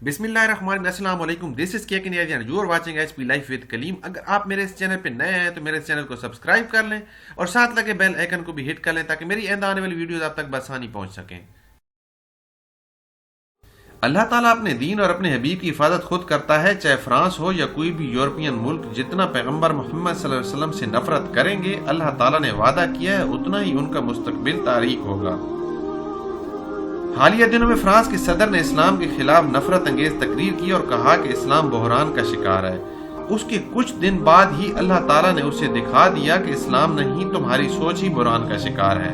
बिस्मिल्लाहिर्रहमानिर्रहीम, अस्सलाम वालेकुम। This is cake India and you are watching HP life with Kaleem. अगर आप मेरे इस चैनल पे नए हैं तो मेरे इस चैनल को सब्सक्राइब कर लें और साथ लगे बेल आइकन को भी हिट कर लें ताकि मेरी आने वाली वीडियोस आप तक बआसानी पहुंच सकें। अल्लाह ताला अपने दीन और अपने हबीब की हिफाजत खुद करता है, चाहे फ्रांस हो या कोई भी यूरोपियन मुल्क। जितना पैगंबर मोहम्मद सल्लल्लाहु अलैहि वसल्लम से नफरत करेंगे, अल्लाह ताला ने वादा किया है उतना ही उनका मुस्तकबिल तारीक होगा। हालिया दिनों में फ्रांस के सदर ने इस्लाम के खिलाफ नफरत अंगेज तकरीर की और कहा कि इस्लाम बहरान का शिकार है। उसके कुछ दिन बाद ही अल्लाह ताला ने उसे दिखा दिया कि इस्लाम नहीं, तुम्हारी सोच ही बहरान का शिकार है।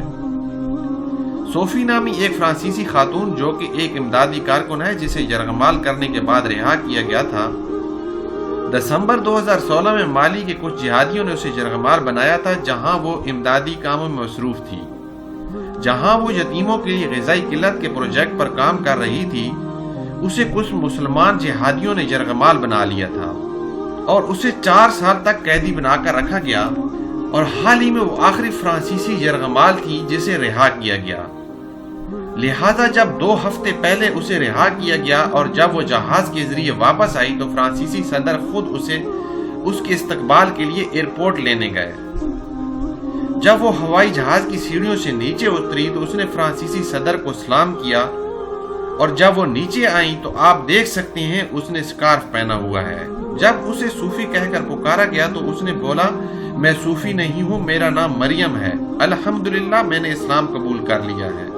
सोफी नामी एक फ्रांसीसी खातून जो कि एक इमदादी कारकुन है, जिसे यरगमाल करने के बाद रिहा किया गया था, दिसंबर 2016 में माली के कुछ जिहादियों ने उसे यरगमाल बनाया था, जहां वो इमदादी कामों में मसरूफ थी। जहां वो यतीमों के लिए ग़िज़ाई किल्लत के प्रोजेक्ट पर काम कर रही थी, उसे कुछ मुसलमान जिहादियों ने यरगमाल बना लिया था और उसे 4 साल तक कैदी बनाकर रखा गया। और हाल ही में वो आखिरी फ्रांसीसी यरगमाल थी जिसे रिहा किया गया। लिहाजा जब 2 हफ्ते पहले उसे रिहा किया गया और जब वो जहाज के जरिए वापस आई तो फ्रांसीसी सदर खुद उसे उसके इस्तकबाल के लिए एयरपोर्ट लेने गए। जब वो हवाई जहाज की सीढ़ियों से नीचे उतरी तो उसने फ्रांसीसी सदर को सलाम किया और जब वो नीचे आई तो आप देख सकते हैं उसने स्कार्फ पहना हुआ है। जब उसे सूफी कहकर पुकारा गया तो उसने बोला, मैं सूफी नहीं हूँ, मेरा नाम मरियम है, अल्हम्दुलिल्लाह मैंने इस्लाम कबूल कर लिया है।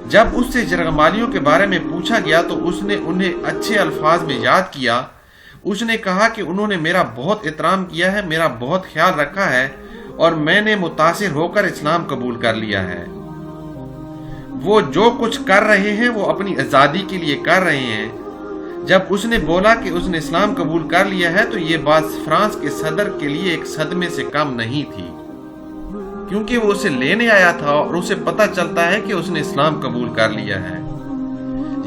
जब उससे यरगमालियों के बारे में पूछा गया तो उसने उन्हें अच्छे अल्फाज में याद किया। उसने कहा कि उन्होंने मेरा बहुत एहतराम किया है, मेरा बहुत ख्याल रखा है और मैंने मुतासिर होकर इस्लाम कबूल कर लिया है। वो जो कुछ कर रहे हैं वो अपनी आज़ादी के लिए कर रहे हैं। जब उसने बोला कि उसने इस्लाम कबूल कर लिया है तो ये बात फ्रांस के सदर के लिए एक सदमे से कम नहीं थी, क्योंकि वो उसे लेने आया था और उसे पता चलता है कि उसने इस्लाम कबूल कर लिया है।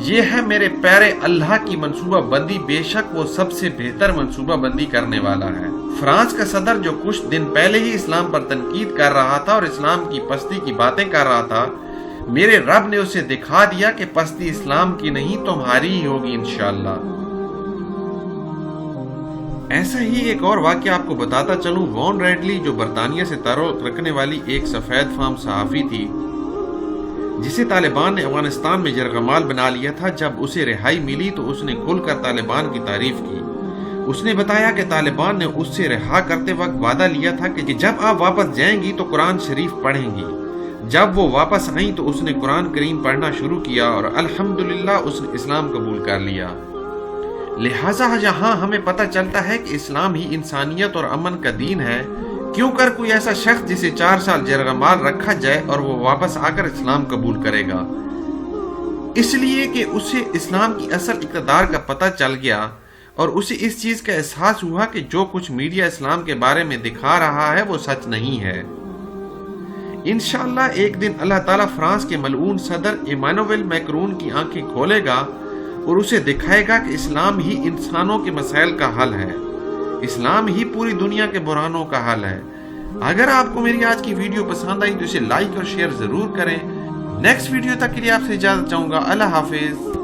ये है मेरे प्यारे अल्लाह की मंसूबा बंदी, बेशक वो सबसे बेहतर मंसूबा बंदी करने वाला है। फ्रांस का सदर जो कुछ दिन पहले ही इस्लाम पर तनकीद कर रहा था और इस्लाम की पस्ती की बातें कर रहा था, मेरे रब ने उसे दिखा दिया कि पस्ती इस्लाम की नहीं तुम्हारी ही होगी इंशाअल्लाह। ऐसा ही एक और वाक़या आपको बताता चलूं। वॉन रेडली जो बरतानिया से ताल्लुक़ रखने वाली एक सफ़ेद फाम सहाफ़ी थी, जिसे तालिबान ने अफगानिस्तान में यरगमाल बना लिया था, जब उसे रिहाई मिली तो उसने खुलकर तालिबान की तारीफ की। उसने बताया कि तालिबान ने उससे रिहा करते वक्त वादा लिया था कि जब आप वापस जाएंगी तो कुरान शरीफ पढ़ेंगी। जब वो वापस आई तो उसने कुरान करीम पढ़ना शुरू किया और अल्हम्दुलिल्लाह उसने इस्लाम कबूल कर लिया। लिहाजा यहाँ हमें पता चलता है कि इस्लाम ही इंसानियत और अमन का दीन है। क्यों कर कोई ऐसा शख्स जिसे 4 साल यरगमाल रखा जाए और वो वापस आकर इस्लाम कबूल करेगा? इसलिए कि उसे इस्लाम की असल इक़्तिदार का पता चल गया और उसे इस चीज़ का एहसास हुआ कि जो कुछ मीडिया इस्लाम के बारे में दिखा रहा है वो सच नहीं है। इंशाअल्लाह एक दिन अल्लाह ताला फ्रांस के मलऊन सदर इमानुएल मैक्रोन की आंखें खोलेगा और उसे दिखाएगा कि इस्लाम ही इंसानों के मसाइल का हल है, इस्लाम ही पूरी दुनिया के बुरानों का हल है। अगर आपको मेरी आज की वीडियो पसंद आई तो इसे लाइक और शेयर जरूर करें। नेक्स्ट वीडियो तक के लिए आपसे इजाजत चाहूंगा। अल्लाह हाफिज।